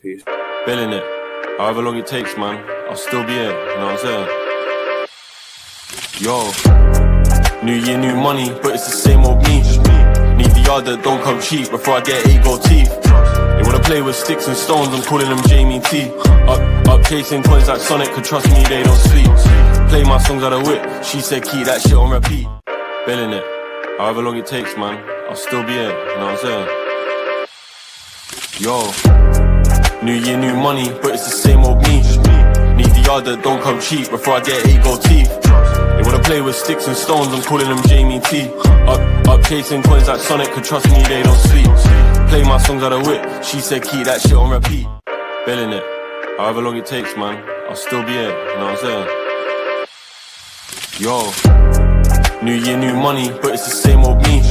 Peace. Billing it. However long it takes, man. I'll still be here. You know what I'm saying? Yo. New year, new money, but it's the same old me. Need the yard that don't come cheap before I get 8 gold teeth. They wanna play with sticks and stones, I'm calling them Jamie T. Up chasing coins like Sonic, could trust me, they don't sleep. Play my songs out of whip, she said keep that shit on repeat. Billing it. However long it takes, man. I'll still be here. You know what I'm saying? Yo. New year, new money, but it's the same old me. Need the yard that don't come cheap before I get 8 gold teeth. They wanna play with sticks and stones, I'm calling them Jamie T. Up chasing coins like Sonic, could trust me, they don't sleep. Play my songs out of whip, she said keep that shit on repeat. Billing it. However long it takes, man. I'll still be here. You know what I'm saying? Yo. New year, new money, but it's the same old me.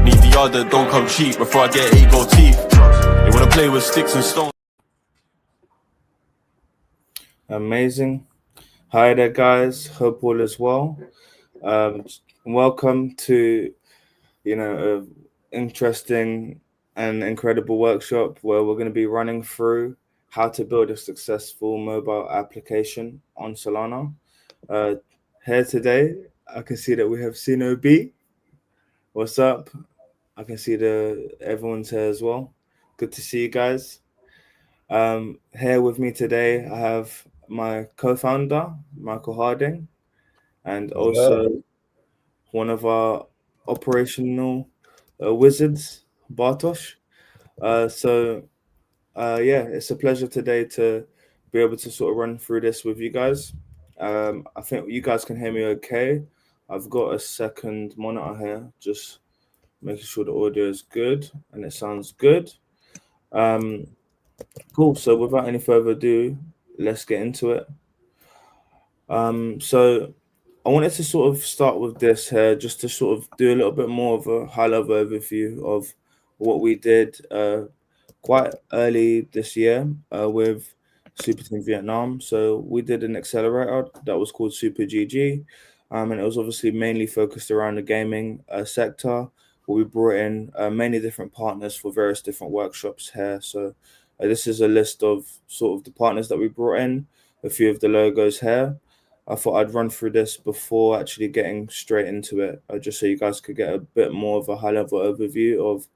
Need the yard that don't come cheap before I get 8 gold teeth. They wanna play with sticks and stones. Amazing. Hi there, guys. Hope all is well. Welcome to, an interesting and incredible workshop where we're going to be running through how to build a successful mobile application on Solana. Here today, I can see that we have Sino B. What's up? I can see everyone's here as well. Good to see you guys. Here with me today, I have my co-founder, Michael Harding, and also one of our operational wizards, Bartosz. It's a pleasure today to be able to sort of run through this with you guys. I think you guys can hear me okay. I've got a second monitor here, just making sure the audio is good and it sounds good. Cool. So without any further ado, let's get into it. So I wanted to sort of start with this here, just to sort of do a little bit more of a high-level overview of what we did quite early this year with Super Team Vietnam. So we did an accelerator that was called Super GG, and it was obviously mainly focused around the gaming sector. We brought in many different partners for various different workshops here. So this is a list of sort of the partners that we brought in, a few of the logos here. I thought I'd run through this before actually getting straight into it, just so you guys could get a bit more of a high-level overview of,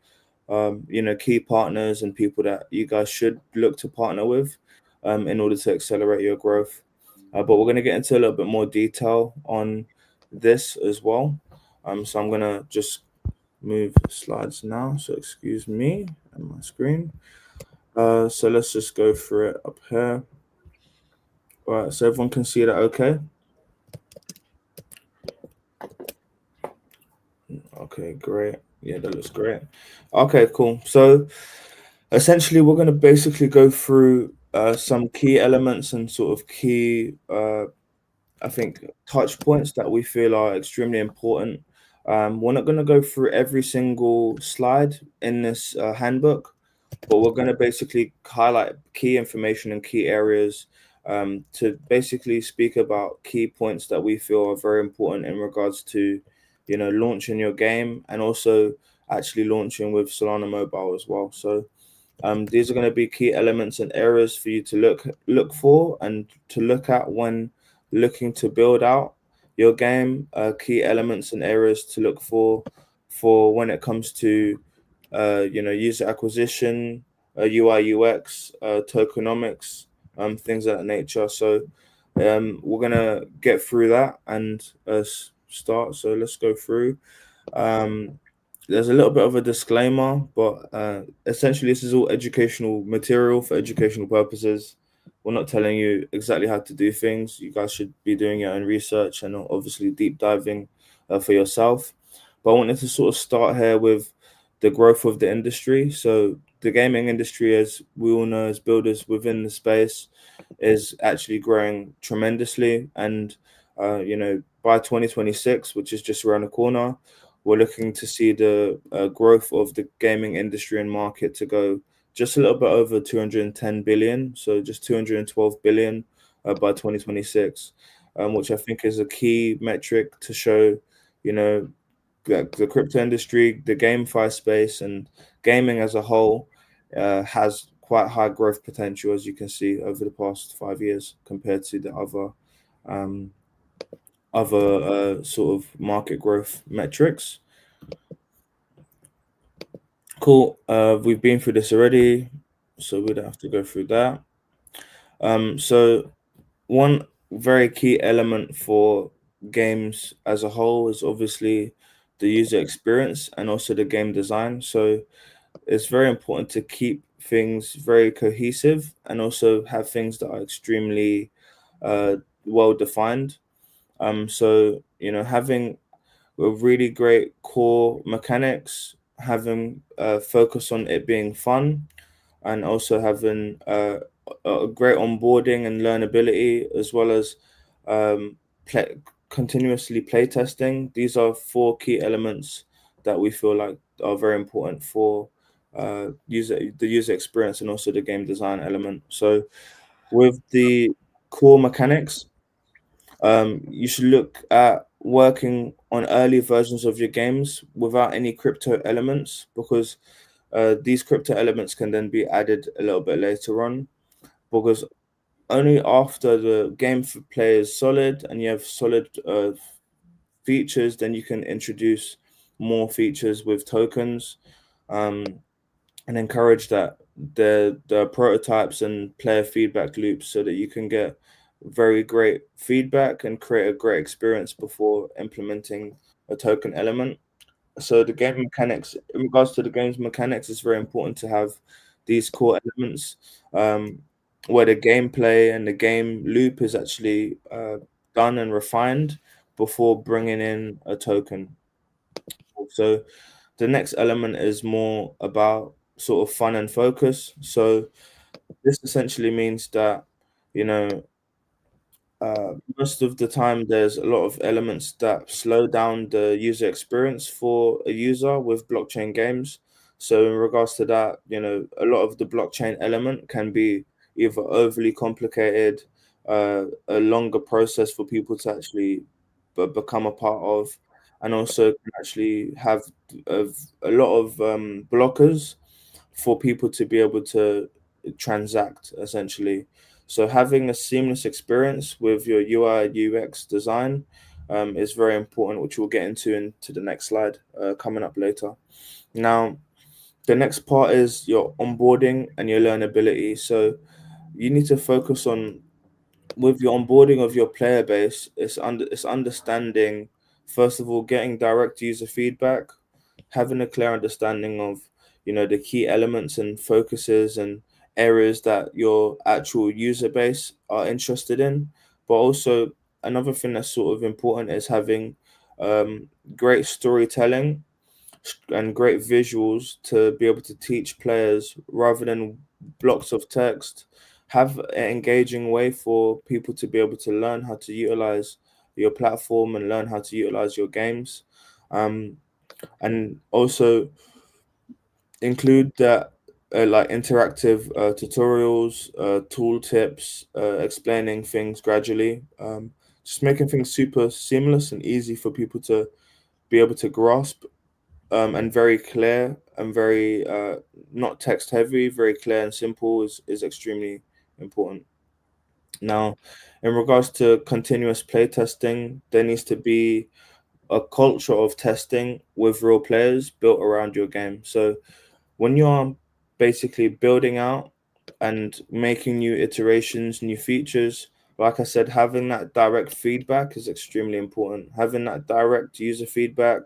key partners and people that you guys should look to partner with in order to accelerate your growth. But we're going to get into a little bit more detail on this as well. So I'm going to just move slides now. So excuse me and my screen. So let's just go through it up here. All right, so everyone can see that okay? Okay, great. Yeah, that looks great. Okay, cool. So essentially, we're going to basically go through some key elements and sort of key, I think, touch points that we feel are extremely important. We're not going to go through every single slide in this handbook, but we're going to basically highlight key information and key areas to basically speak about key points that we feel are very important in regards to, launching your game and also actually launching with Solana Mobile as well. So these are going to be key elements and areas for you to look for and to look at when looking to build out your game. Key elements and areas to look for when it comes to user acquisition, UI UX, tokenomics, things of that nature. So we're gonna get through that and start. So let's go through. There's a little bit of a disclaimer, but essentially this is all educational material for educational purposes. We're not telling you exactly how to do things. You guys should be doing your own research and obviously deep diving for yourself. But I wanted to sort of start here with the growth of the industry. So the gaming industry, as we all know, as builders within the space, is actually growing tremendously. And, by 2026, which is just around the corner, we're looking to see the growth of the gaming industry and market to go just a little bit over 210 billion. So just 212 billion by 2026, which I think is a key metric to show, the crypto industry, the GameFi space, and gaming as a whole has quite high growth potential, as you can see over the past 5 years compared to the um, other sort of market growth metrics. Cool. We've been through this already, so we don't have to go through that. So one very key element for games as a whole is obviously the user experience and also the game design. So it's very important to keep things very cohesive and also have things that are extremely uh, well defined. So having a really great core mechanics, having focus on it being fun, and also having a great onboarding and learnability, as well as um, play, continuously play testing. These are four key elements that we feel like are very important for the user experience and also the game design element. So with the core mechanics, you should look at working on early versions of your games without any crypto elements, because these crypto elements can then be added a little bit later on, because only after the game for play is solid and you have solid features, then you can introduce more features with tokens, um, and encourage that the prototypes and player feedback loops so that you can get very great feedback and create a great experience before implementing a token element. So the game mechanics, in regards to the game's mechanics, it's very important to have these core elements, um, where the gameplay and the game loop is actually done and refined before bringing in a token. So the next element is more about sort of fun and focus. So this essentially means that, you know, most of the time, there's a lot of elements that slow down the user experience for a user with blockchain games. So, in regards to that, a lot of the blockchain element can be either overly complicated, a longer process for people to actually become a part of, and also can actually have a, a lot of blockers for people to be able to transact essentially. So having a seamless experience with your UI UX design is very important, which we'll get into the next slide coming up later. Now, the next part is your onboarding and your learnability. So you need to focus on, with your onboarding of your player base, it's understanding, first of all, getting direct user feedback, having a clear understanding of the key elements and focuses and areas that your actual user base are interested in. But also, another thing that's sort of important is having great storytelling and great visuals to be able to teach players rather than blocks of text. Have an engaging way for people to be able to learn how to utilize your platform and learn how to utilize your games. Um, and also include that like interactive tutorials, tool tips, explaining things gradually, just making things super seamless and easy for people to be able to grasp, and very clear and very not text heavy, very clear and simple is extremely important. Now, in regards to continuous play testing, there needs to be a culture of testing with real players built around your game. So when you're basically building out and making new iterations, new features, like I said, having that direct feedback is extremely important. Having that direct user feedback,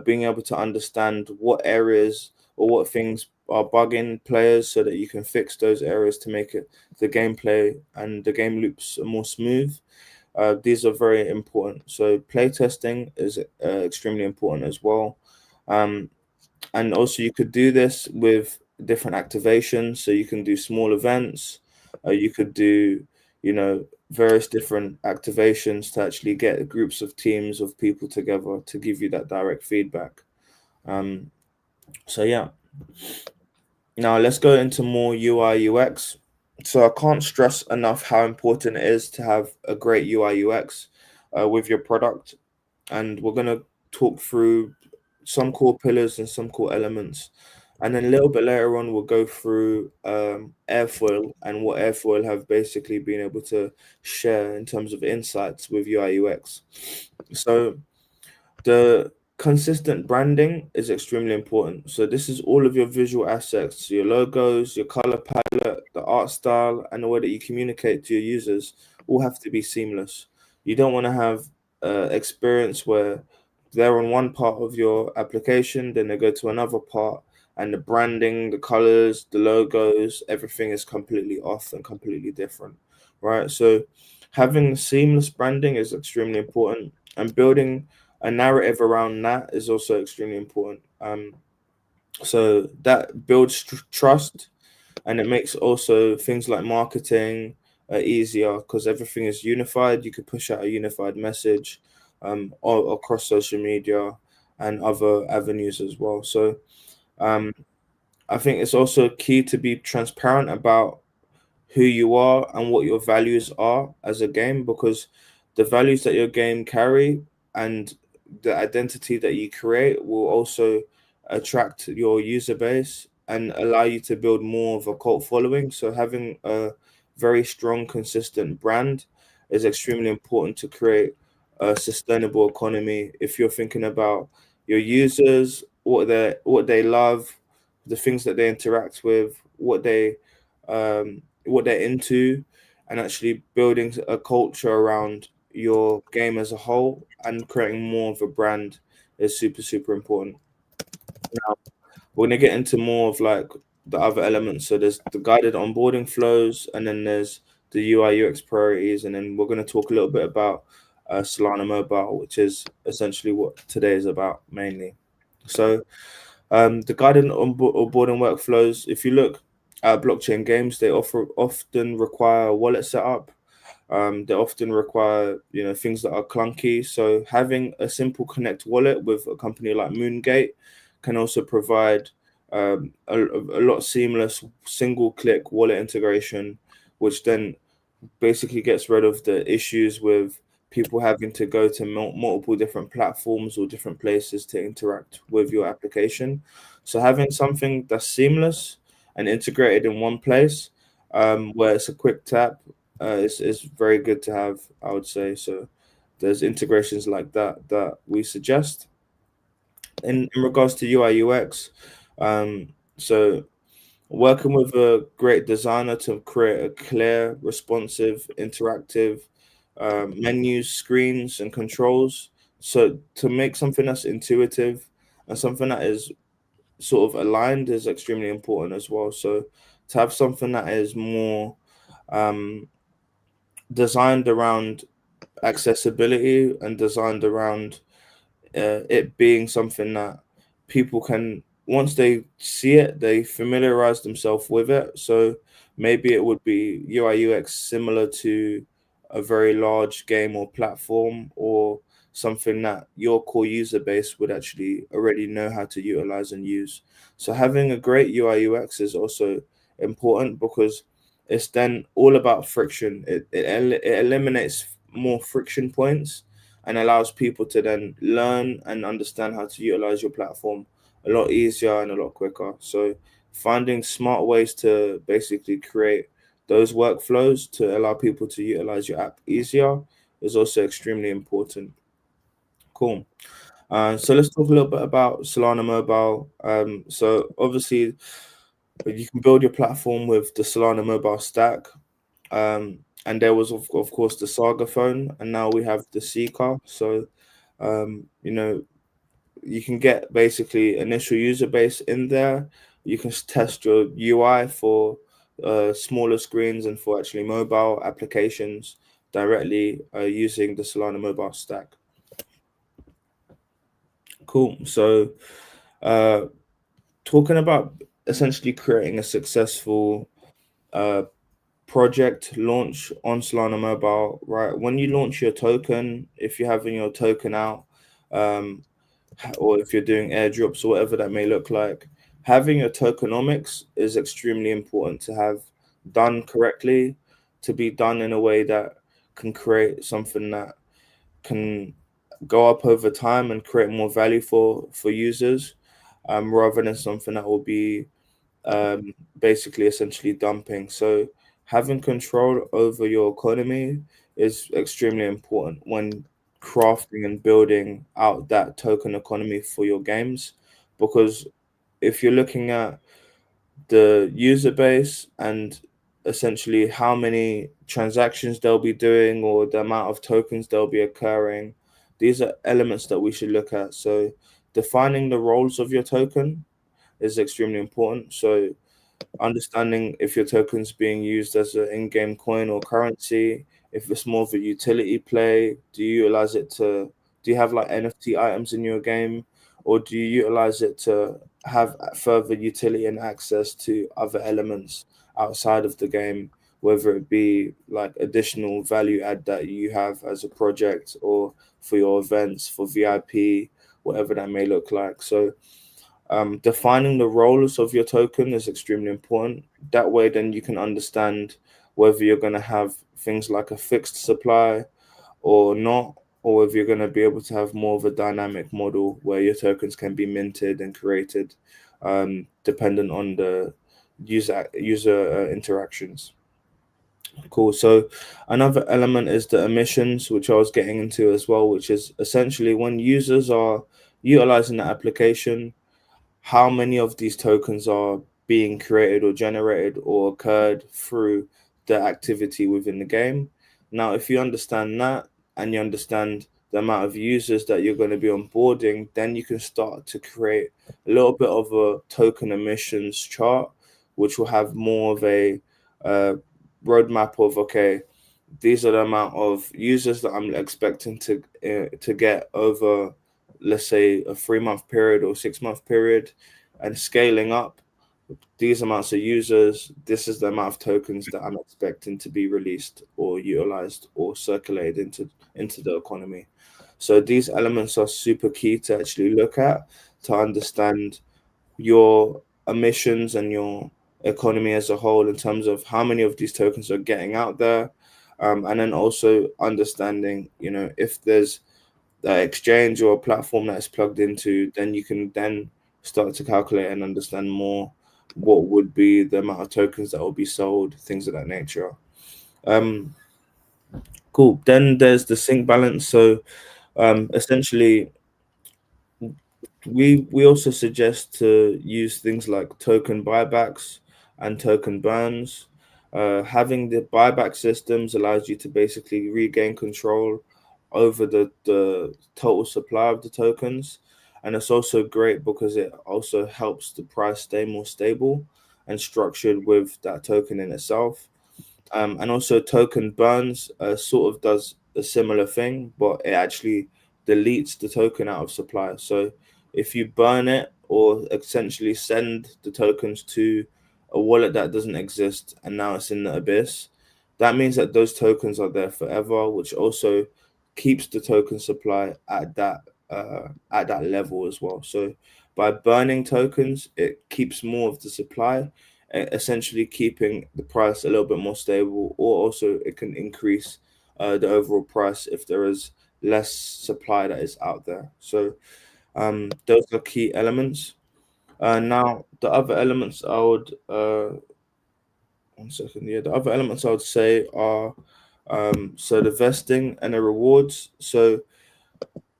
being able to understand what areas or what things are bugging players so that you can fix those areas to make it the gameplay and the game loops more smooth. These are very important. So play testing is extremely important as well. Um, and also, you could do this with different activations. So you can do small events. You could do, various different activations to actually get groups of teams of people together to give you that direct feedback. Um, so yeah. Now let's go into more UI UX. So I can't stress enough how important it is to have a great UI UX with your product, and we're gonna talk through some core pillars and some core elements. And then a little bit later on, we'll go through Airfoil and what Airfoil have basically been able to share in terms of insights with UI UX. So the consistent branding is extremely important. So this is all of your visual assets, your logos, your color palette, the art style, and the way that you communicate to your users all have to be seamless. You don't want to have experience where they're on one part of your application, then they go to another part, and the branding, the colors, the logos, everything is completely off and completely different, right? So having seamless branding is extremely important, and building a narrative around that is also extremely important. So that builds trust, and it makes also things like marketing easier because everything is unified. You could push out a unified message across social media and other avenues as well. So um, I think it's also key to be transparent about who you are and what your values are as a game, because the values that your game carry and the identity that you create will also attract your user base and allow you to build more of a cult following. So having a very strong consistent brand is extremely important to create a sustainable economy. If you're thinking about your users, what they love, the things that they interact with, what they're into, and actually building a culture around your game as a whole and creating more of a brand is super, super important. Now, we're gonna get into more of like the other elements. So there's the guided onboarding flows, and then there's the UI UX priorities, and then we're gonna talk a little bit about Solana Mobile, which is essentially what today is about mainly. So the guided onboarding workflows, if you look at blockchain games, they often require a wallet setup. They often require, things that are clunky. So having a simple Connect wallet with a company like Moongate can also provide a lot seamless single click wallet integration, which then basically gets rid of the issues with people having to go to multiple different platforms or different places to interact with your application. So having something that's seamless and integrated in one place, where it's a quick tap, is very good to have, I would say. So there's integrations like that we suggest in regards to UI UX. So working with a great designer to create a clear, responsive, interactive menus, screens, and controls. So to make something that's intuitive and something that is sort of aligned is extremely important as well. So to have something that is more um, designed around accessibility and designed around it being something that people can, once they see it, they familiarize themselves with it. So maybe it would be UI UX similar to a very large game or platform, or something that your core user base would actually already know how to utilize and use. So having a great UI UX is also important because it's then all about friction. It eliminates more friction points and allows people to then learn and understand how to utilize your platform a lot easier and a lot quicker. So finding smart ways to basically create those workflows to allow people to utilize your app easier is also extremely important. Cool. So let's talk a little bit about Solana Mobile. So obviously you can build your platform with the Solana Mobile stack. And there was of course the Saga phone, and now we have the Seeker. So you know, you can get basically initial user base in there. You can test your UI for smaller screens and for actually mobile applications directly using the Solana mobile stack. Cool. So uh, talking about essentially creating a successful uh, project launch on Solana Mobile, right? When you launch your token, if you're having your token out, um, or if you're doing airdrops or whatever that may look like, having your tokenomics is extremely important to have done correctly, to be done in a way that can create something that can go up over time and create more value for users. rather than something that will be basically essentially dumping. So having control over your economy is extremely important when crafting and building out that token economy for your games, because if you're looking at the user base and essentially how many transactions they'll be doing or the amount of tokens they'll be occurring, these are elements that we should look at. So defining the roles of your token is extremely important. So understanding if your token's being used as an in-game coin or currency, if it's more of a utility play, do you have like NFT items in your game, or do you utilize it to have further utility and access to other elements outside of the game, whether it be like additional value add that you have as a project or for your events, for VIP, whatever that may look like. So defining the roles of your token is extremely important. That way, then you can understand whether you're going to have things like a fixed supply or not, or whether you're going to be able to have more of a dynamic model where your tokens can be minted and created, dependent on the user interactions. Cool. So another element is the emissions, which I was getting into as well, which is essentially when users are utilizing the application, how many of these tokens are being created or generated or occurred through the activity within the game. Now, if you understand that and you understand the amount of users that you're going to be onboarding, then you can start to create a little bit of a token emissions chart, which will have more of a uh, roadmap of, okay, these are the amount of users that I'm expecting to get over, let's say, a 3 month period or 6 month period, and scaling up these amounts of users. This is the amount of tokens that I'm expecting to be released or utilized or circulated into the economy. So these elements are super key to actually look at to understand your emissions and your economy as a whole in terms of how many of these tokens are getting out there, and then also understanding, if there's the exchange or a platform that is plugged into, then you can then start to calculate and understand more what would be the amount of tokens that will be sold, things of that nature. Um, cool. Then there's the sync balance. So essentially, we also suggest to use things like token buybacks and token burns. Having the buyback systems allows you to basically regain control over the total supply of the tokens. And it's also great because it also helps the price stay more stable and structured with that token in itself. And also token burns sort of does a similar thing, but it actually deletes the token out of supply. So if you burn it or essentially send the tokens to a wallet that doesn't exist and now it's in the abyss, that means that those tokens are there forever, which also keeps the token supply at that level as well. So by burning tokens, it keeps more of the supply, essentially keeping the price a little bit more stable, or also it can increase the overall price if there is less supply that is out there. So those are key elements. Now, the other elements I would, one second, yeah, the other elements I would say are, so the vesting and the rewards. So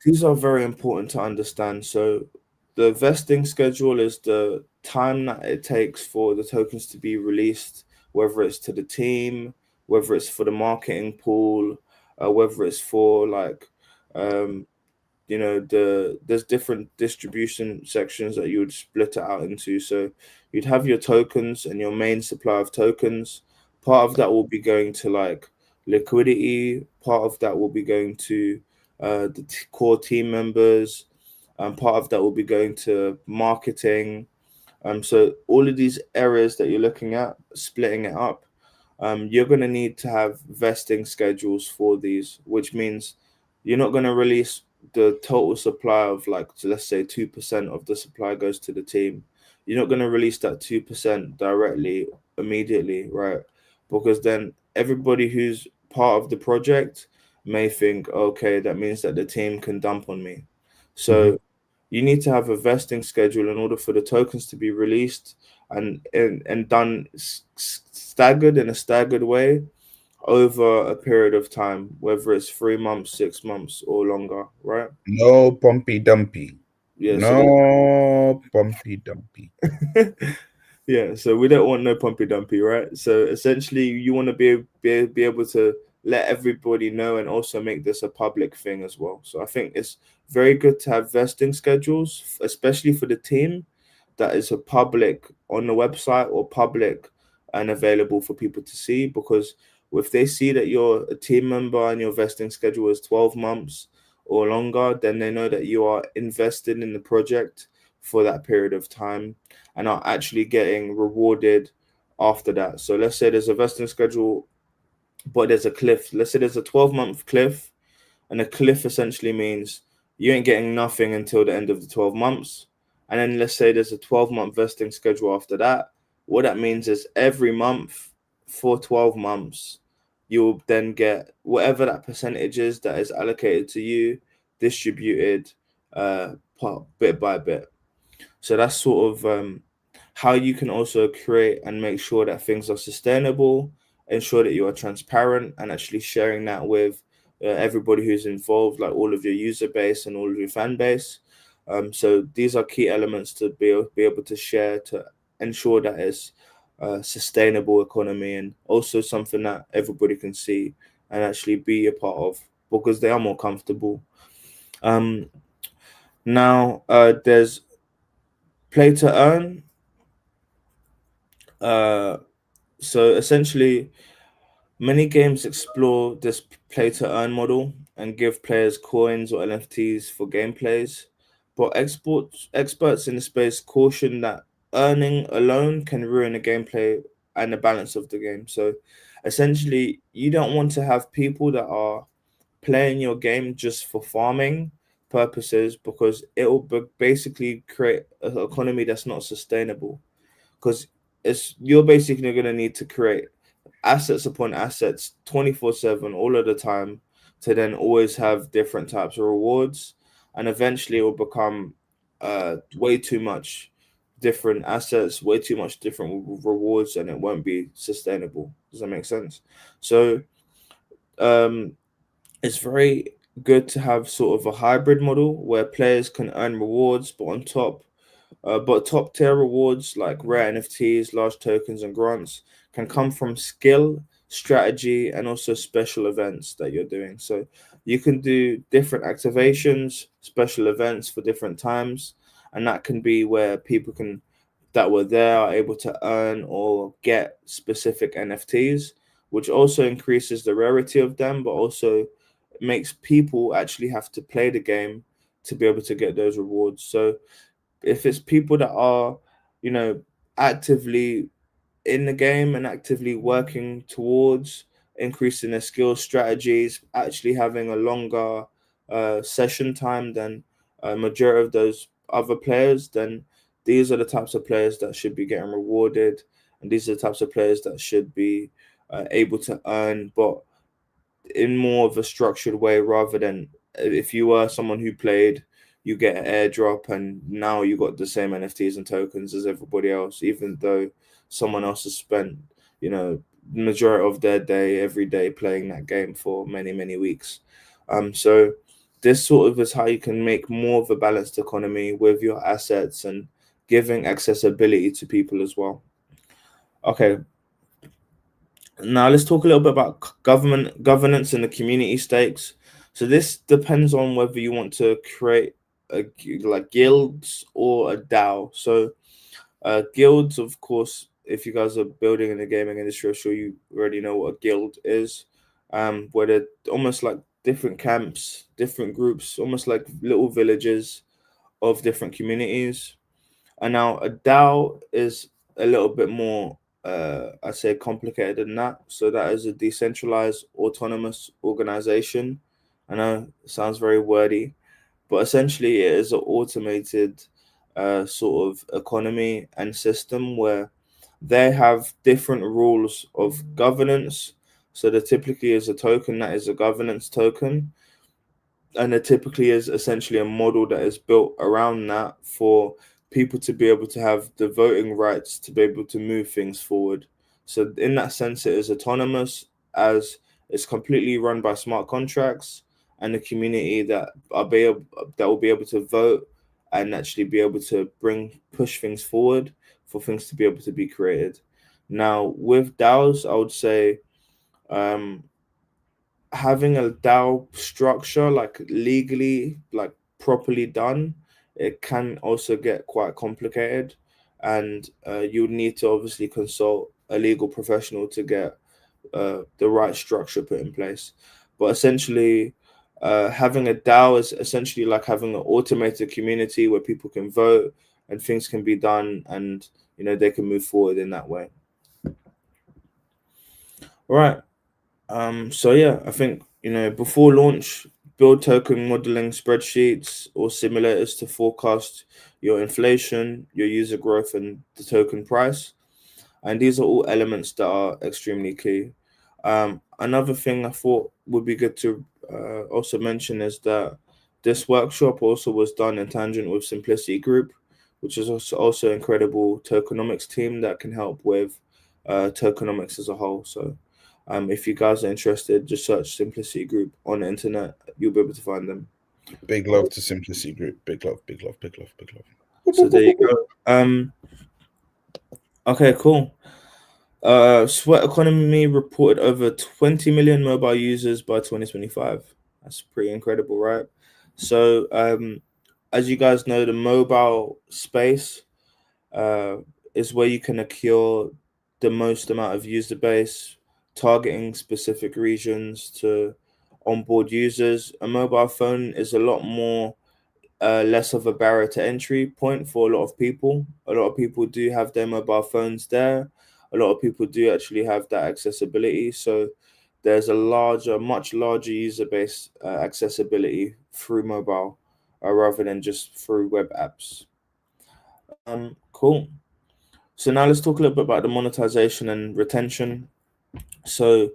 these are very important to understand. So the vesting schedule is the time that it takes for the tokens to be released, whether it's to the team, whether it's for the marketing pool, whether it's for like um, there's different distribution sections that you would split it out into. So you'd have your tokens and your main supply of tokens. Part of that will be going to like liquidity, part of that will be going to core team members, and part of that will be going to marketing. So all of these areas that you're looking at, splitting it up, you're going to need to have vesting schedules for these, which means you're not going to release the total supply of, like, so let's say 2% of the supply goes to the team. You're not going to release that 2% directly immediately, right? Because then everybody who's part of the project may think, okay, that means that the team can dump on me. Mhm. So you need to have a vesting schedule in order for the tokens to be released and done staggered in a staggered way over a period of time, whether it's 3 months, 6 months, or longer, right? No pumpy dumpy. Yeah, so No pumpy dumpy. yeah, so we don't want no pumpy dumpy, right? So essentially, you want to be able to let everybody know and also make this a public thing as well. So I think it's very good to have vesting schedules, especially for the team that is a public on the website or public and available for people to see. Because if they see that you're a team member and your vesting schedule is 12 months or longer, then they know that you are invested in the project for that period of time and are actually getting rewarded after that. So let's say there's a vesting schedule, but there's a cliff. Let's say there's a 12-month cliff, and a cliff essentially means you ain't getting nothing until the end of the 12 months. And then let's say there's a 12-month vesting schedule after that. What that means is every month for 12 months, you'll then get whatever that percentage is that is allocated to you, distributed bit by bit. So that's sort of how you can also create and make sure that things are sustainable, ensure that you are transparent and actually sharing that with everybody who's involved, like all of your user base and all of your fan base. So these are key elements to be able to share to ensure that it's a sustainable economy and also something that everybody can see and actually be a part of because they are more comfortable. Um, there's play to earn. Uh, so essentially, many games explore this play to earn model and give players coins or NFTs for gameplays, but experts in the space caution that earning alone can ruin the gameplay and the balance of the game. So essentially, you don't want to have people that are playing your game just for farming purposes because it will basically create an economy that's not sustainable because it's you're basically going to need to create assets upon assets 24/7 all of the time to then always have different types of rewards, and eventually it will become way too much different assets, way too much different rewards, and it won't be sustainable. Does that make sense? So um it's very good to have sort of a hybrid model where players can earn rewards but top tier rewards like rare NFTs, large tokens, and grants can come from skill, strategy, and also special events that you're doing. So you can do different activations, special events for different times, and that can be where people can that were there are able to earn or get specific NFTs, which also increases the rarity of them, but also makes people actually have to play the game to be able to get those rewards. So if it's people that are, you know, actively in the game and actively working towards increasing their skills, strategies, actually having a longer session time than a majority of those other players, then these are the types of players that should be getting rewarded, and these are the types of players that should be able to earn, but in more of a structured way rather than if you were someone who played, you get an airdrop and now you got the same NFTs and tokens as everybody else, even though someone else has spent, the majority of their day every day playing that game for many, many weeks. So this sort of is how you can make more of a balanced economy with your assets and giving accessibility to people as well. Okay, now let's talk a little bit about government governance and the community stakes. So this depends on whether you want to create like guilds or a DAO. So guilds, of course, if you guys are building in the gaming industry, I'm sure you already know what a guild is. Where they're almost like different camps, different groups, almost like little villages of different communities. And now a DAO is a little bit more, I'd say, complicated than that. So that is a decentralized autonomous organization. I know it sounds very wordy, but essentially it is an automated sort of economy and system where they have different rules of governance. So there typically is a token that is a governance token, and there typically is essentially a model that is built around that for people to be able to have the voting rights to be able to move things forward. So in that sense, it is autonomous, as it's completely run by smart contracts and the community that will be able to vote and actually be able to push things forward for things to be able to be created. Now with DAOs, I would say um, having a DAO structure, like legally, like properly done, it can also get quite complicated, and you would need to obviously consult a legal professional to get the right structure put in place. But essentially, having a DAO is essentially like having an automated community where people can vote and things can be done, and they can move forward in that way. All right. So yeah, I think before launch, build token modeling spreadsheets or simulators to forecast your inflation, your user growth, and the token price. And these are all elements that are extremely key. Another thing I thought would be good to also mention is that this workshop also was done in tangent with Simplicity Group, which is also incredible tokenomics team that can help with tokenomics as a whole. So if you guys are interested, just search Simplicity Group on the internet. You'll be able to find them. Big love to Simplicity Group. Big love, big love, big love, big love. So there you go. Okay, cool. Sweat Economy reported over 20 million mobile users by 2025. That's pretty incredible, right? So, as you guys know, the mobile space uh, is where you can accrue the most amount of user base, targeting specific regions to onboard users. A mobile phone is a lot more less of a barrier to entry point for a lot of people. A lot of people do have their mobile phones there. A lot of people do actually have that accessibility. So there's much larger user base accessibility through mobile rather than just through web apps. Cool. So now let's talk a little bit about the monetization and retention. So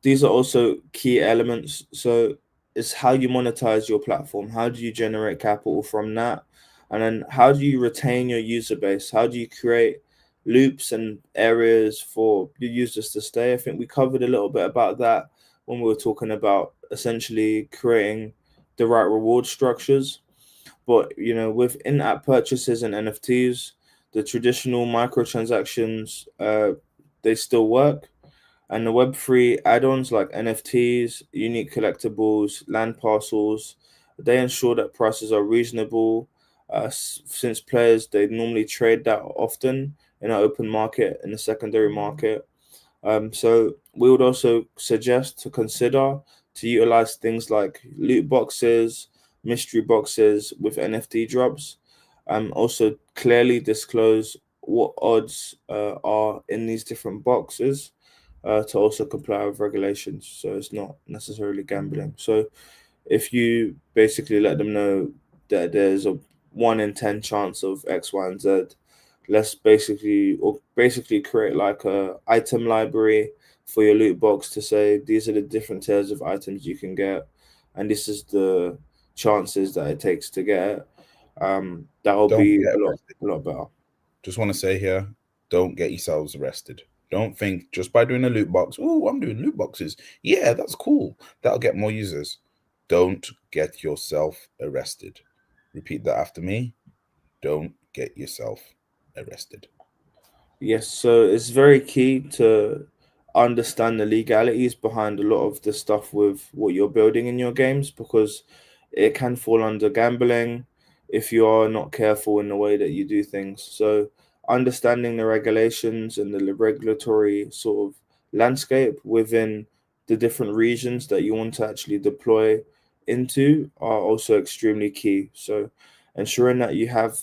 these are also key elements. So it's how you monetize your platform. How do you generate capital from that? And then how do you retain your user base? How do you create loops and areas for your users to stay? I think we covered a little bit about that when we were talking about essentially creating the right reward structures. But with in-app purchases and NFTs, the traditional microtransactions, they still work, and the Web3 add-ons like NFTs, unique collectibles, land parcels, they ensure that prices are reasonable. Since players they normally trade that often in an open market, in the secondary market. So we would also suggest to consider to utilize things like loot boxes, mystery boxes with NFT drops. Also clearly disclose what odds are in these different boxes to also comply with regulations. So it's not necessarily gambling. So if you basically let them know that there's a 1 in 10 chance of X, Y, and Z, let's basically create like a item library for your loot box to say these are the different tiers of items you can get, and this is the chances that it takes to get. That will Don't be get arrested. a lot better. Just want to say here, don't get yourselves arrested. Don't think just by doing a loot box, oh, I'm doing loot boxes. Yeah, that's cool. That'll get more users. Don't get yourself arrested. Repeat that after me. Don't get yourself arrested. Yes, so it's very key to understand the legalities behind a lot of the stuff with what you're building in your games, because it can fall under gambling if you are not careful in the way that you do things. So understanding the regulations and the regulatory sort of landscape within the different regions that you want to actually deploy into are also extremely key. So ensuring that you have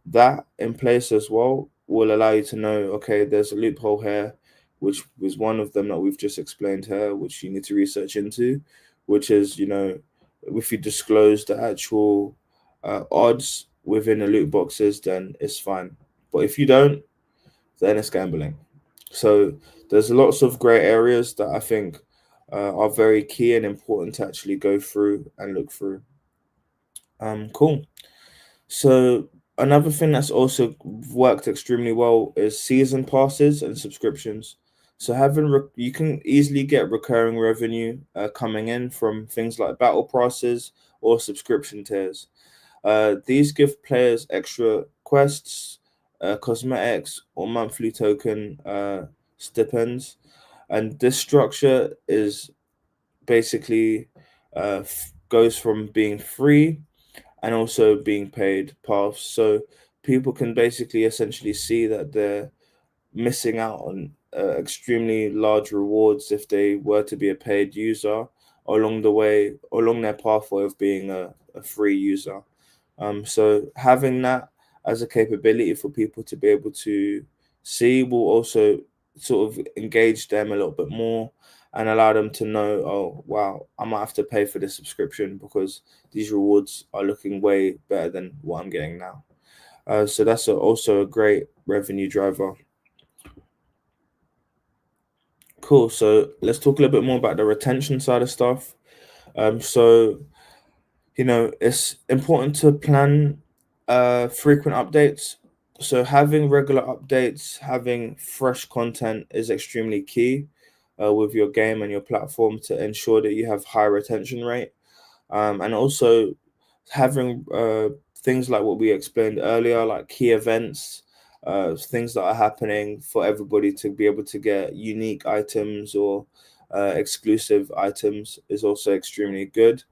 that in place as well will allow you to know, okay, there's a loophole here, which was one of them that we've just explained here, which you need to research into, which is, if you disclose the actual odds within the loot boxes, then it's fine. But if you don't, then it's gambling. So there's lots of gray areas that I think are very key and important to actually go through and look through. Cool. So another thing that's also worked extremely well is season passes and subscriptions. So you can easily get recurring revenue coming in from things like battle passes or subscription tiers. These give players extra quests, cosmetics, or monthly token stipends, and this structure is basically goes from being free and also being paid paths. So people can basically essentially see that they're missing out on extremely large rewards if they were to be a paid user along the way, along their pathway of being a free user. So having that as a capability for people to be able to see will also sort of engage them a little bit more and allow them to know, oh wow, I might have to pay for this subscription because these rewards are looking way better than what I'm getting now. So that's also a great revenue driver. Cool. So let's talk a little bit more about the retention side of stuff. So it's important to plan frequent updates. So having regular updates, having fresh content is extremely key with your game and your platform to ensure that you have high retention rate. And also having things like what we explained earlier, like key events, things that are happening for everybody to be able to get unique items or exclusive items is also extremely good,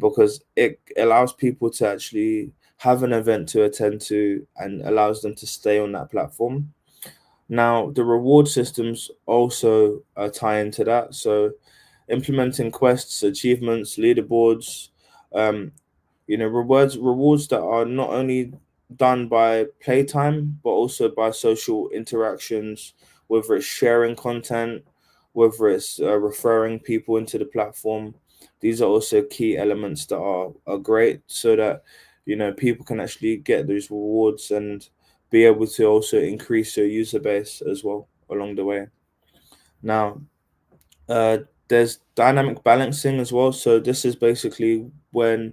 because it allows people to actually have an event to attend to and allows them to stay on that platform. Now, the reward systems also tie into that. So, implementing quests, achievements, leaderboards, um, rewards that are not only done by playtime but also by social interactions, whether it's sharing content, whether it's referring people into the platform. These are also key elements that are great so that people can actually get those rewards and be able to also increase their user base as well along the way. Now, uh, there's dynamic balancing as well. So this is basically when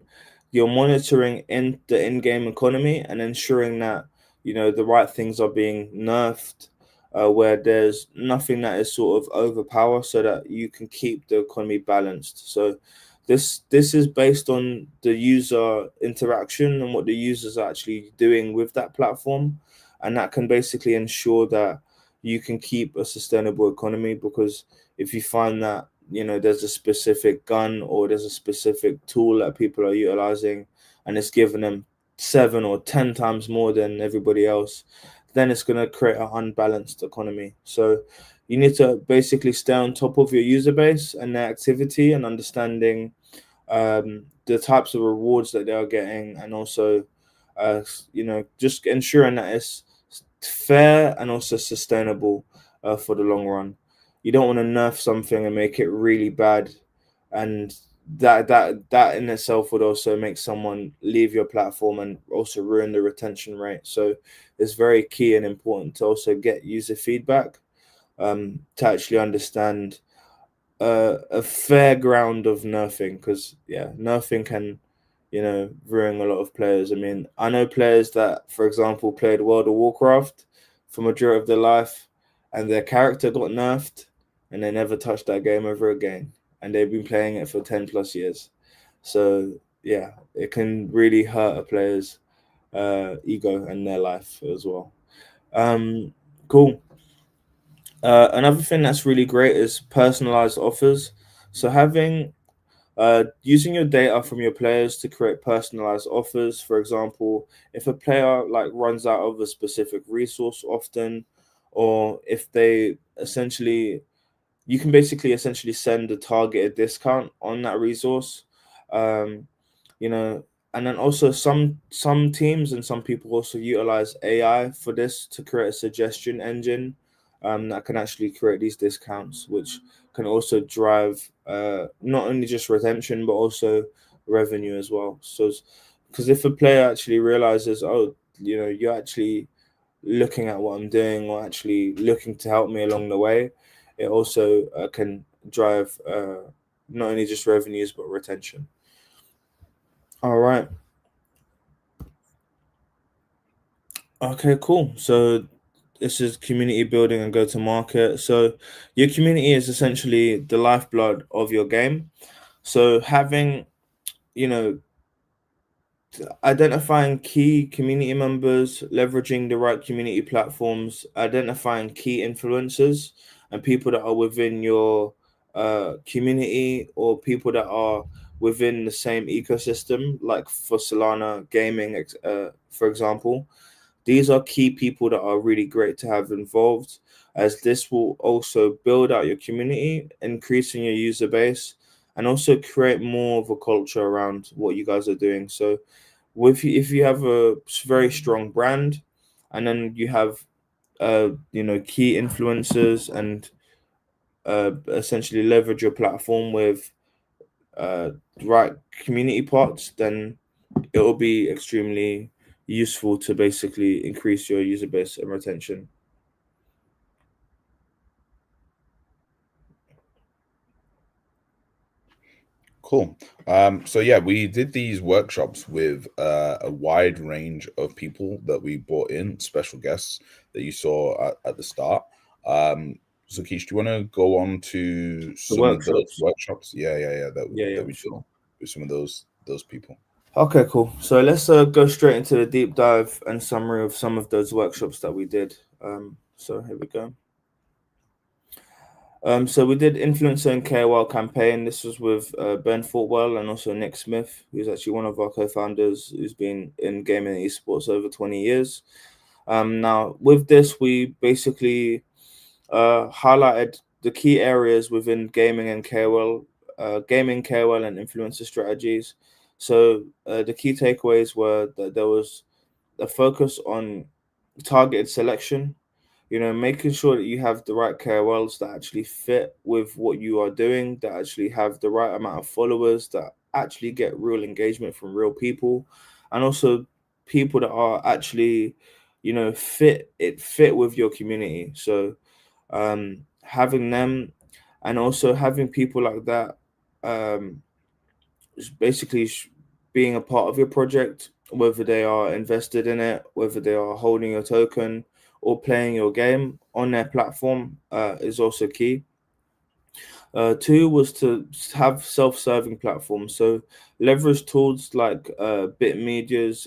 you're monitoring in the in-game economy and ensuring that the right things are being nerfed, where there's nothing that is sort of overpower, so that you can keep the economy balanced. So this is based on the user interaction and what the users are actually doing with that platform, and that can basically ensure that you can keep a sustainable economy. Because if you find that there's a specific gun or there's a specific tool that people are utilizing and it's giving them 7 or 10 times more than everybody else, then it's going to create an unbalanced economy. So you need to basically stay on top of your user base and their activity and understanding the types of rewards that they are getting, and also just ensuring that it's fair and also sustainable for the long run. You don't want to nerf something and make it really bad, and that in itself would also make someone leave your platform and also ruin the retention rate. So it's very key and important to also get user feedback, to actually understand a fair ground of nerfing, because nerfing can ruin a lot of players. I mean, I know players that, for example, played World of Warcraft for majority of their life, and their character got nerfed, and they never touched that game ever again, and they've been playing it for 10 plus years. So yeah, it can really hurt a player's ego and their life as well. Um, cool. Another thing that's really great is personalized offers. So having using your data from your players to create personalized offers. For example, if a player like runs out of a specific resource often, or if they essentially, you can basically essentially send a targeted discount on that resource. Um, you know, and then also some teams and some people also utilize AI for this to create a suggestion engine that can actually create these discounts, which can also drive not only just retention but also revenue as well. So, because if a player actually realizes, oh, you're actually looking at what I'm doing or actually looking to help me along the way, it also can drive not only just revenues but retention. All right. Okay, cool. So this is community building and go to market. So your community is essentially the lifeblood of your game. So having, you know, identifying key community members, leveraging the right community platforms, identifying key influencers and people that are within your community or people that are within the same ecosystem, like for Solana gaming, for example. These are key people that are really great to have involved, as this will also build out your community, increasing your user base, and also create more of a culture around what you guys are doing. So if you have a very strong brand, and then you have key influencers and essentially leverage your platform with the right community parts, then it will be extremely useful to basically increase your user base and retention. Cool. So yeah, we did these workshops with a wide range of people that we brought in, special guests that you saw at the start. So Keish, do you want to go on to The some of those workshops. workshops? Yeah, Yeah, that yeah, we did sure. with some of those people. Okay, cool. So let's go straight into the deep dive and summary of some of those workshops that we did. So here we go. So we did influencer and KOL campaign. This was with Ben Fortwell and also Nick Smith, who's actually one of our co-founders, who's been in gaming and esports over 20 years. Now with this, we basically highlighted the key areas within gaming and KOL, gaming KOL and influencer strategies. So the key takeaways were that there was a focus on targeted selection, making sure that you have the right KOLs that actually fit with what you are doing, that actually have the right amount of followers, that actually get real engagement from real people, and also people that are actually, fit with your community. So having them and also having people like that um, basically being a part of your project, whether they are invested in it, whether they are holding your token or playing your game on their platform, is also key. Two was to have self-serving platforms, so leverage tools like Bitmedia,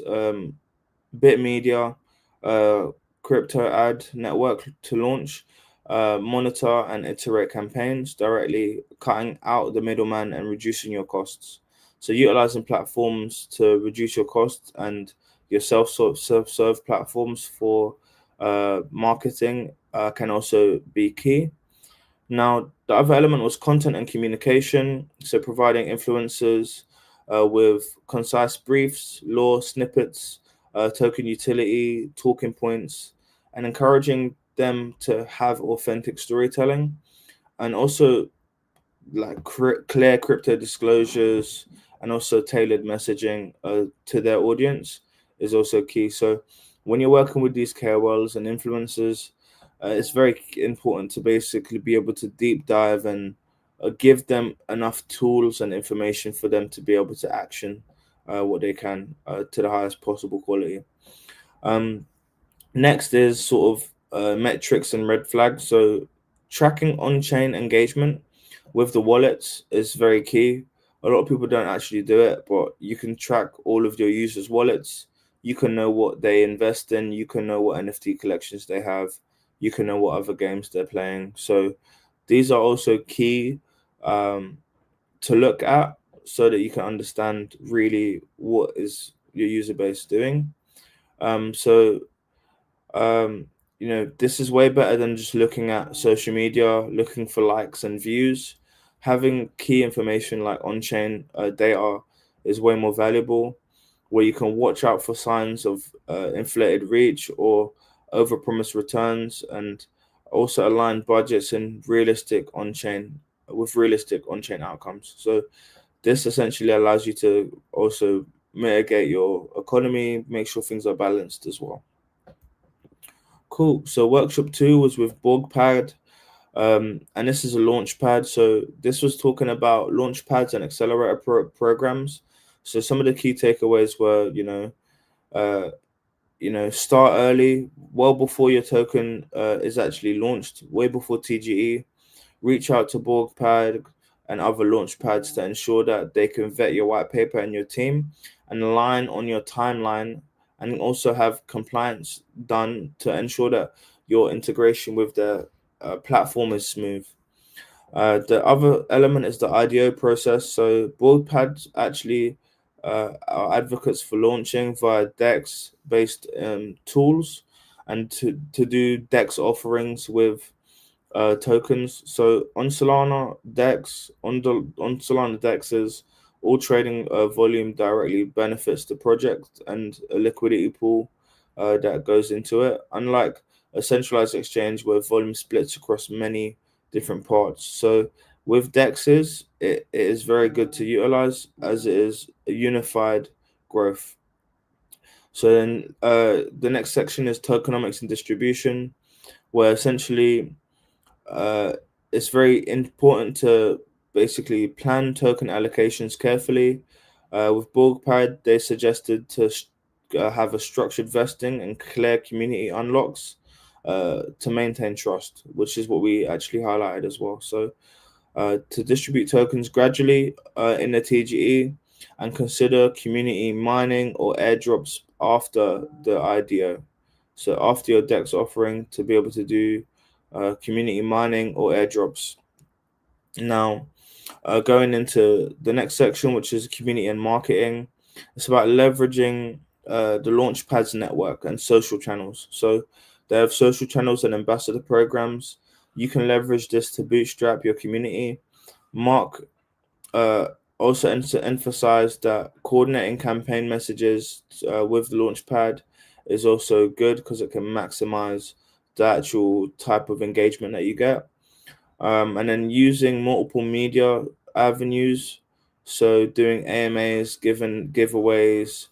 uh, crypto ad network to launch, monitor and iterate campaigns directly, cutting out the middleman and reducing your costs. So utilizing platforms to reduce your costs and your self-serve platforms for marketing can also be key. Now, the other element was content and communication. So, providing influencers with concise briefs, law snippets, token utility, talking points, and encouraging them to have authentic storytelling. And also, like clear crypto disclosures and also tailored messaging to their audience is also key. So when you're working with these KOLs and influencers, it's very important to basically be able to deep dive and give them enough tools and information for them to be able to action what they can to the highest possible quality. Um, Next is sort of metrics and red flags. So tracking on-chain engagement with the wallets is very key. A lot of people don't actually do it, but you can track all of your users' wallets. You can know what they invest in. You can know what NFT collections they have. You can know what other games they're playing. So these are also key um, to look at so that you can understand really what is your user base doing. So this is way better than just looking at social media, looking for likes and views. Having key information like on-chain data is way more valuable, where you can watch out for signs of inflated reach or overpromised returns, and also align budgets in realistic on-chain outcomes. So this essentially allows you to also mitigate your economy, make sure things are balanced as well. Cool. So workshop two was with BorgPad, and this is a launch pad. So this was talking about launch pads and accelerator programs. So some of the key takeaways were, uh, start early, well before your token is actually launched, way before TGE. Reach out to BorgPad and other launch pads to ensure that they can vet your white paper and your team and align on your timeline, and also have compliance done to ensure that your integration with the platform is smooth. The other element is the IDO process. So BorgPads actually are advocates for launching via DEX based tools, and to do DEX offerings with tokens. So on Solana DEX, on Solana DEXs, all trading volume directly benefits the project and a liquidity pool that goes into it. Unlike a centralized exchange where volume splits across many different parts. So with DEXs, it is very good to utilize as it is a unified growth. So then the next section is tokenomics and distribution, where essentially uh, it's very important to basically plan token allocations carefully. With BorgPad, they suggested to have a structured vesting and clear community unlocks to maintain trust, which is what we actually highlighted as well. So to distribute tokens gradually in the TGE, and consider community mining or airdrops after the IDO. So after your DEX offering, to be able to do community mining or airdrops. Now, going into the next section, which is community and marketing, it's about leveraging the Launchpad's network and social channels. So they have social channels and ambassador programs. You can leverage this to bootstrap your community. Mark uh, also emphasized that coordinating campaign messages with the Launchpad is also good because it can maximize the actual type of engagement that you get. And then using multiple media avenues, so doing AMAs, giving giveaways,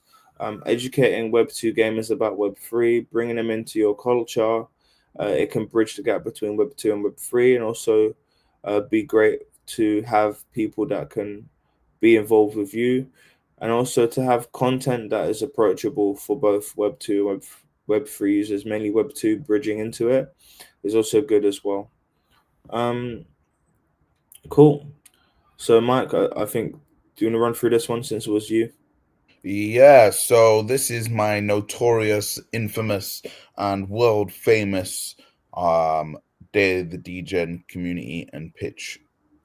educating Web2 gamers about Web3, bringing them into your culture. It can bridge the gap between Web2 and Web3, and also be great to have people that can be involved with you, and also to have content that is approachable for both Web2 and Web3 users, mainly Web2 bridging into it, is also good as well. Um, cool. So, Mike, I think, do you want to run through this one since it was you? Yeah, so this is my notorious, infamous, and world famous Day of the Degen community and pitch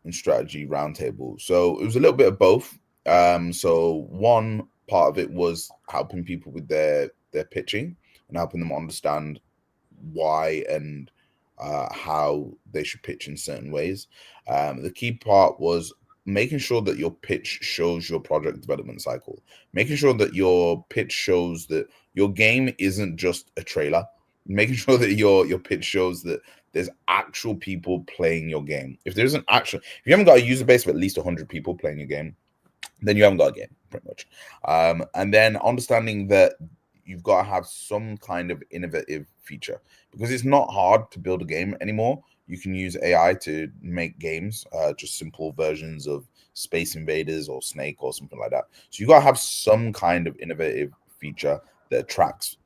and strategy roundtable. So it was a little bit of both. So one part of it was helping people with their pitching and helping them understand why and how they should pitch in certain ways. The key part was making sure that your pitch shows your project development cycle, making sure that your pitch shows that your game isn't just a trailer, making sure that your pitch shows that there's actual people playing your game. If there isn't actual, if you haven't got a user base of at least 100 people playing your game, then you haven't got a game, pretty much. And then understanding that you've got to have some kind of innovative feature, because it's not hard to build a game anymore. You can use AI to make games, just simple versions of Space Invaders or Snake or something like that. So you got to have some kind of innovative feature that attracts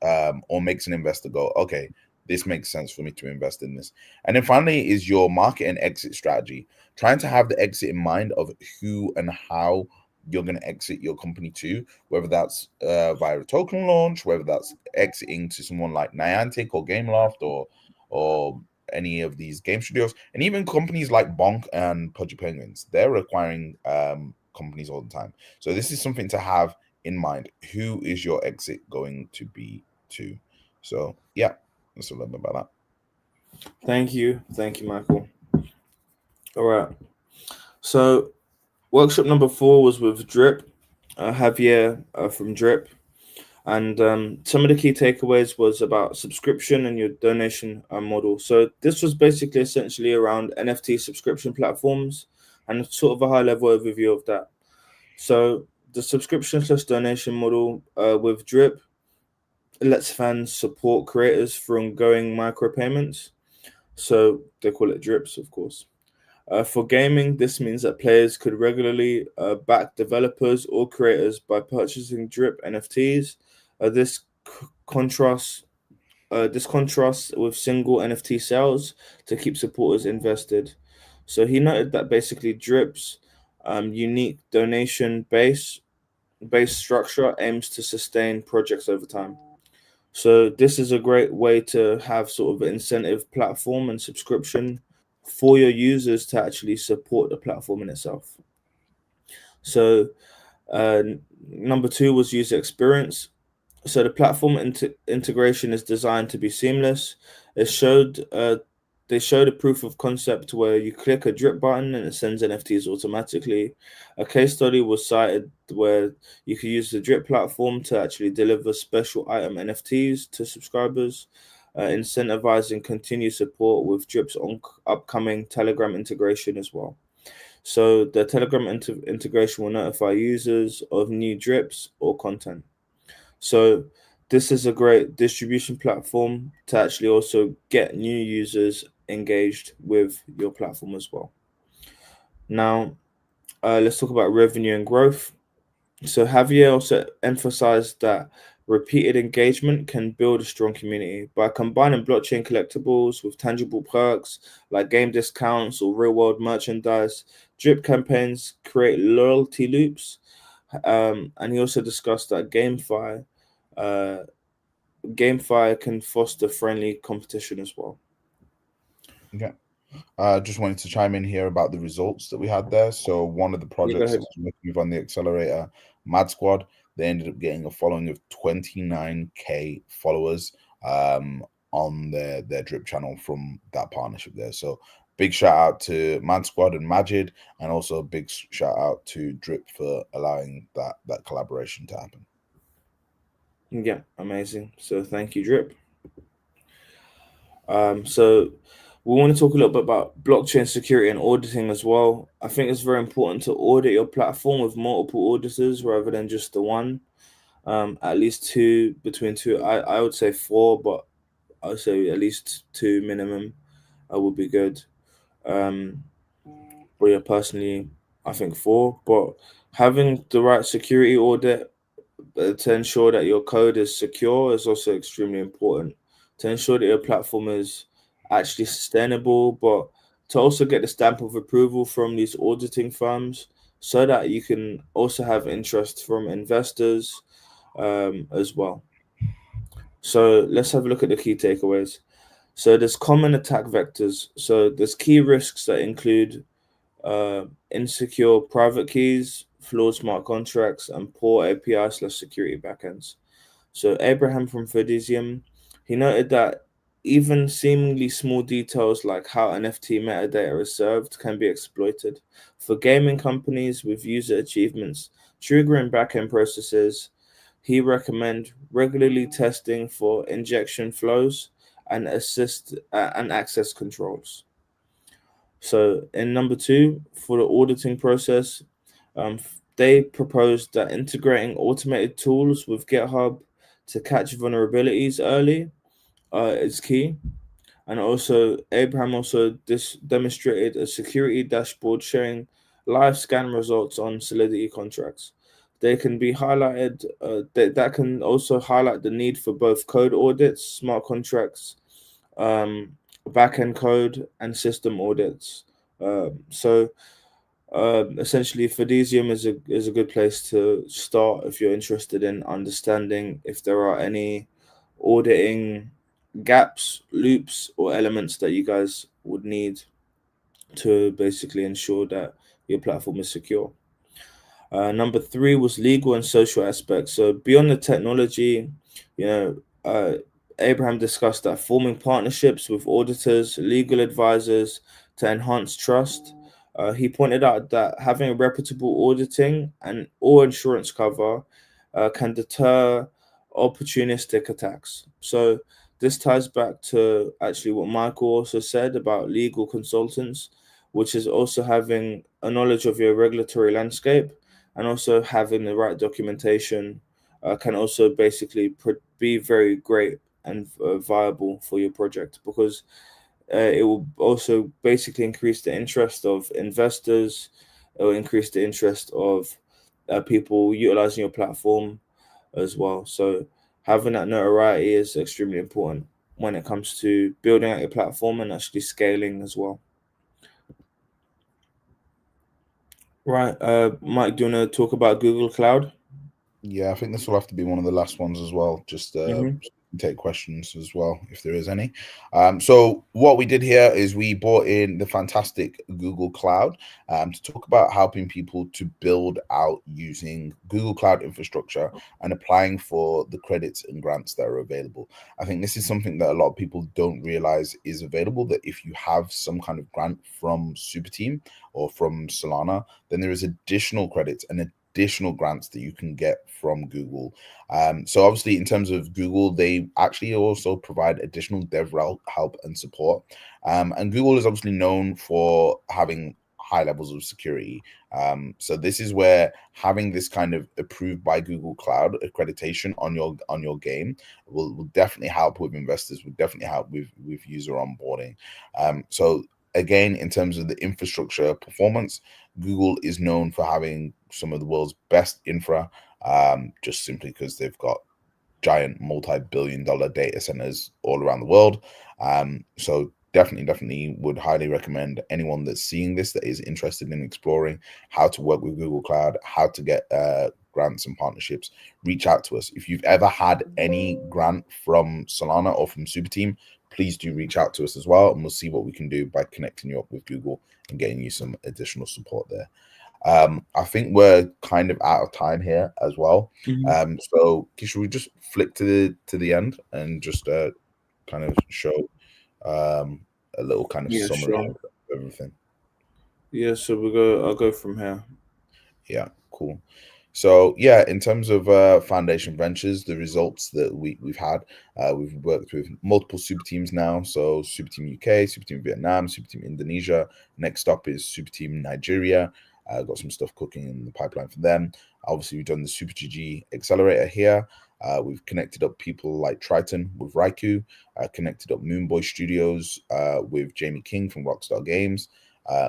or makes an investor go, okay, this makes sense for me to invest in this. And then finally is your market and exit strategy, trying to have the exit in mind of who and how you're going to exit your company to, whether that's via a token launch, whether that's exiting to someone like Niantic or Gameloft or any of these game studios, and even companies like Bonk and Pudgy Penguins. They're acquiring companies all the time. So this is something to have in mind. Who is your exit going to be to? So yeah, that's a little bit about that. Thank you, Michael. All right. So, workshop number 4 was with Drip, Javier from Drip. And some of the key takeaways was about subscription and your donation model. So this was basically essentially around NFT subscription platforms and sort of a high level overview of that. So the subscription plus donation model with Drip lets fans support creators through ongoing micropayments. So they call it drips, of course. For gaming, this means that players could regularly back developers or creators by purchasing drip NFTs. This contrasts this contrasts with single NFT sales to keep supporters invested. So he noted that basically Drip's unique donation base structure aims to sustain projects over time. So this is a great way to have sort of an incentive platform and subscription for your users to actually support the platform in itself. So uh, number two was user experience. So the platform integration is designed to be seamless. It showed they showed a proof of concept where you click a drip button and it sends NFTs automatically. A case study was cited where you could use the drip platform to actually deliver special item NFTs to subscribers, incentivizing continued support with drip's upcoming Telegram integration as well. So the Telegram integration will notify users of new drips or content. So this is a great distribution platform to actually also get new users engaged with your platform as well. Now, let's talk about revenue and growth. So Javier also emphasized that repeated engagement can build a strong community by combining blockchain collectibles with tangible perks like game discounts or real world merchandise. Drip campaigns create loyalty loops, and he also discussed that uh, GameFi can foster friendly competition as well. Okay. Just wanted to chime in here about the results that we had there. So one of the Yeah, go projects that ahead. was working with on the accelerator, Mad Squad, they ended up getting a following of 29K followers on their drip channel from that partnership there. So big shout out to Mad Squad and Majid, and also a big shout out to Drip for allowing that collaboration to happen. Yeah, amazing. So thank you, Drip. So we want to talk a little bit about blockchain security and auditing as well. I think it's very important to audit your platform with multiple auditors rather than just the one. At least two, between two. I would say four, but I would say at least two minimum would be good. Um, but yeah, personally, I think four. But having the right security audit to ensure that your code is secure is also extremely important. To ensure that your platform is actually sustainable, but to also get the stamp of approval from these auditing firms so that you can also have interest from investors as well. So let's have a look at the key takeaways. So there's common attack vectors. So there's key risks that include insecure private keys, flawed smart contracts, and poor API/security backends. So Abraham from Fiducium, he noted that even seemingly small details like how NFT metadata is served can be exploited. For gaming companies with user achievements triggering backend processes, he recommend regularly testing for injection flows and access controls. So in number two, for the auditing process, they proposed that integrating automated tools with GitHub to catch vulnerabilities early is key. And also, Abraham also demonstrated a security dashboard showing live scan results on Solidity contracts. They can be highlighted. That can also highlight the need for both code audits, smart contracts, um, backend code, and system audits. Essentially, Fiducium is a good place to start if you're interested in understanding if there are any auditing gaps, loops, or elements that you guys would need to basically ensure that your platform is secure. Number three was legal and social aspects. So beyond the technology, you know, Abraham discussed that forming partnerships with auditors, legal advisors to enhance trust. He pointed out that having reputable auditing and or insurance cover can deter opportunistic attacks. So this ties back to actually what Michael also said about legal consultants, which is also having a knowledge of your regulatory landscape and also having the right documentation can also basically be very great and viable for your project because it will also basically increase the interest of investors. It will increase the interest of people utilizing your platform as well. So having that notoriety is extremely important when it comes to building out your platform and actually scaling as well. Right, Mike, do you want to talk about Google Cloud? Yeah, I think this will have to be one of the last ones as well. Just Mm-hmm. take questions as well if there is any. So what we did here is we brought in the fantastic Google Cloud to talk about helping people to build out using Google Cloud infrastructure and applying for the credits and grants that are available. I think this is something that a lot of people don't realize is available. That if you have some kind of grant from Super Team or from Solana, then there is additional credits and additional grants that you can get from Google. So obviously, in terms of Google, they actually also provide additional dev help and support. And Google is obviously known for having high levels of security. So this is where having this kind of approved by Google Cloud accreditation on your game will definitely help with investors. Will definitely help with user onboarding. So again, in terms of the infrastructure performance, Google is known for having some of the world's best infra, just simply because they've got giant multi-billion-dollar data centers all around the world. So definitely would highly recommend anyone that's seeing this that is interested in exploring how to work with Google Cloud, how to get grants and partnerships, reach out to us. If you've ever had any grant from Solana or from Super Team, please do reach out to us as well, and we'll see what we can do by connecting you up with Google and getting you some additional support there. I think we're kind of out of time here as well. Mm-hmm. So should we just flick to the end and just kind of show a little kind of Yeah, summary sure. of everything? Yeah, so we go. I'll go from here. Yeah, cool. So yeah, in terms of Foundation Ventures, the results that we've had, we've worked with multiple super teams now. So Super Team UK, Super Team Vietnam, Super Team Indonesia. Next up is Super Team Nigeria. Got some stuff cooking in the pipeline for them. Obviously, we've done the Super GG Accelerator here. We've connected up people like Triton with Raikou, connected up Moonboy Studios with Jamie King from Rockstar Games,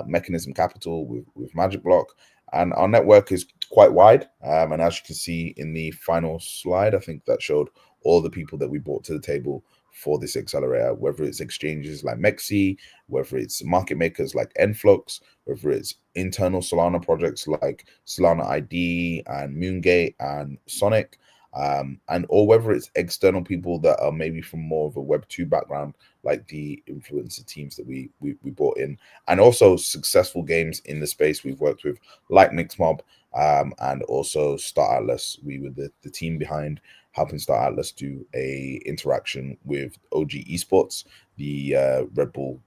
Mechanism Capital with Magic Block. And our network is quite wide. And as you can see in the final slide, I think that showed all the people that we brought to the table for this accelerator, whether it's exchanges like Mexi, whether it's market makers like Enflux, whether it's internal Solana projects like Solana ID and Moongate and Sonic, and or whether it's external people that are maybe from more of a Web2 background, like the influencer teams that we brought in, and also successful games in the space we've worked with, like Mixmob, and also Star Atlas. We were the team behind helping Star Atlas do a interaction with OG Esports, the Red Bull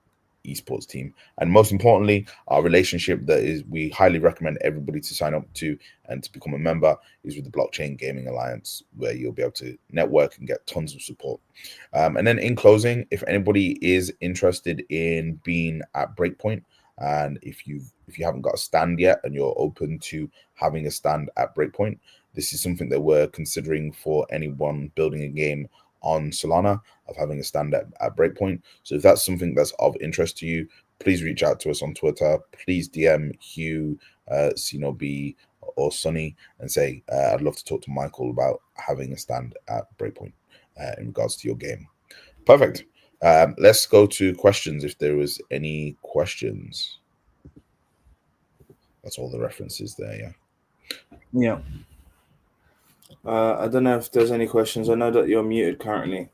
esports team, and most importantly, our relationship that is we highly recommend everybody to sign up to and to become a member is with the Blockchain Gaming Alliance, where you'll be able to network and get tons of support. And then in closing, if anybody is interested in being at Breakpoint, and if you haven't got a stand yet and you're open to having a stand at Breakpoint, this is something that we're considering for anyone building a game on Solana, of having a stand at Breakpoint. So if that's something that's of interest to you, please reach out to us on Twitter. Please DM Hugh, Sino B, or Sunny and say, I'd love to talk to Michael about having a stand at Breakpoint in regards to your game. Perfect. Let's go to questions if there was any questions. That's all the references there, yeah. Yeah. I don't know if there's any questions. I know that you're muted currently,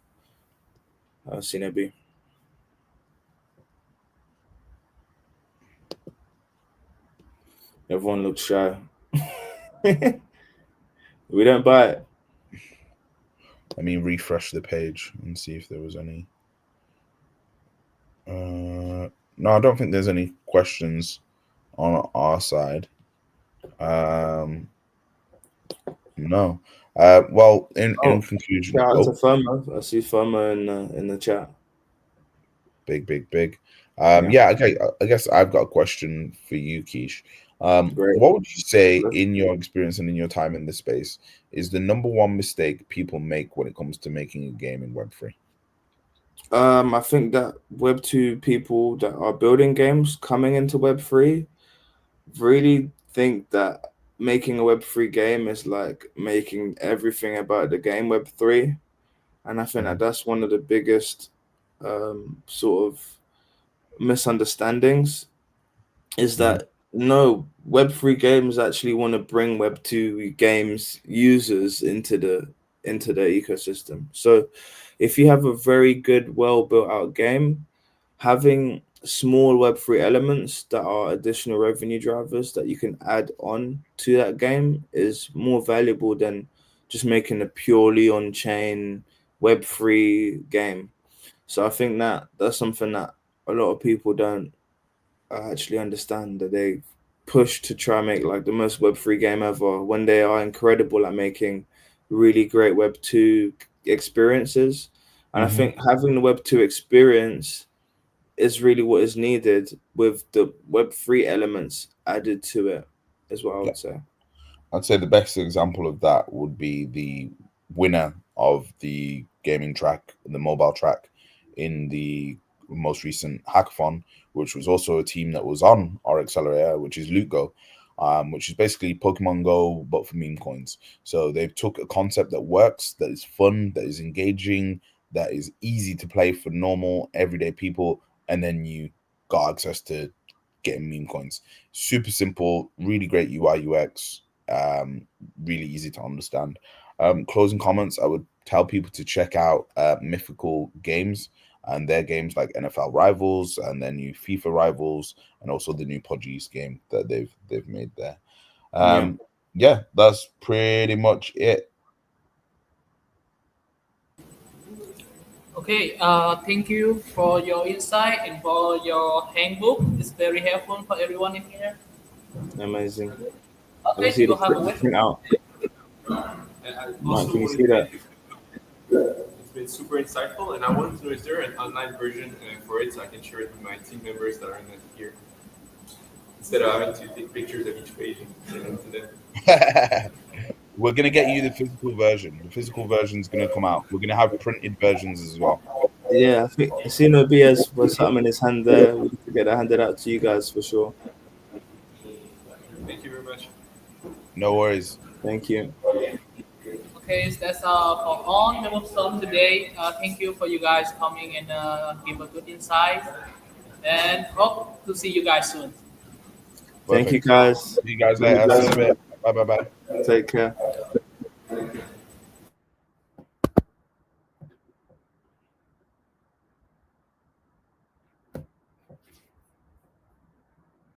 Sinobi. Everyone looks shy. We don't buy it. Let me refresh the page and see if there was any. No, I don't think there's any questions on our side. No. Well, in Oh, conclusion, shout out to oh, FOMO. I see FOMO in the chat. big. Yeah, Yeah, okay. I guess I've got a question for you, Keish. great. What would you say, Let's- in your experience and in your time in this space, is the number one mistake people make when it comes to making a game in Web3? I think that Web2 people that are building games coming into Web3 really think that making a Web3 game is like making everything about the game Web3. and I think that Mhm. that's one of the biggest sort of misunderstandings is Mhm. that no, Web3 games actually want to bring Web2 games users into the ecosystem. So if you have a very good, well built out game, having small Web3 elements that are additional revenue drivers that you can add on to that game is more valuable than just making a purely on chain Web3 game. So I think that that's something that a lot of people don't actually understand, that they push to try and make like the most Web3 game ever when they are incredible at making really great Web2 experiences. And I Mhm. think having the Web2 experience is really what is needed with the Web3 elements added to it, is what I Yeah. would say. I'd say the best example of that would be the winner of the gaming track, the mobile track, in the most recent hackathon, which was also a team that was on our accelerator, which is Loot Go, which is basically Pokemon Go but for meme coins. So they've took a concept that works, that is fun, that is engaging, that is easy to play for normal everyday people, and then you got access to getting meme coins. Super simple, really great UI UX, um, really easy to understand. Closing comments, I would tell people to check out Mythical Games and their games like NFL Rivals and their new FIFA Rivals, and also the new Podgies game that they've made there. Yeah, Um, yeah, that's pretty much it. Okay, thank you for your insight and for your handbook. It's very helpful for everyone in here. amazing. I can Okay, see you the have a wonderful print out. And I Mike, also can you wanted see to that? thank you. It's been super insightful, and I wanted to know, is there an online version for it so I can share it with my team members that are in here instead of having to take pictures of each page and send them to them. We're gonna get you the physical version. The physical version is gonna come out. We're gonna have printed versions as well. Yeah, I think I see no BS was something in his hand there. We need to get that handed out to you guys for sure. Thank you very much. No worries. Thank you. Okay, so that's for all Memo Stone today. Thank you for you guys coming and give a good insight. And hope to see you guys soon. Thank you Perfect. guys. See you guys Love you later. See guys. you in a bit. Bye bye bye. Take care.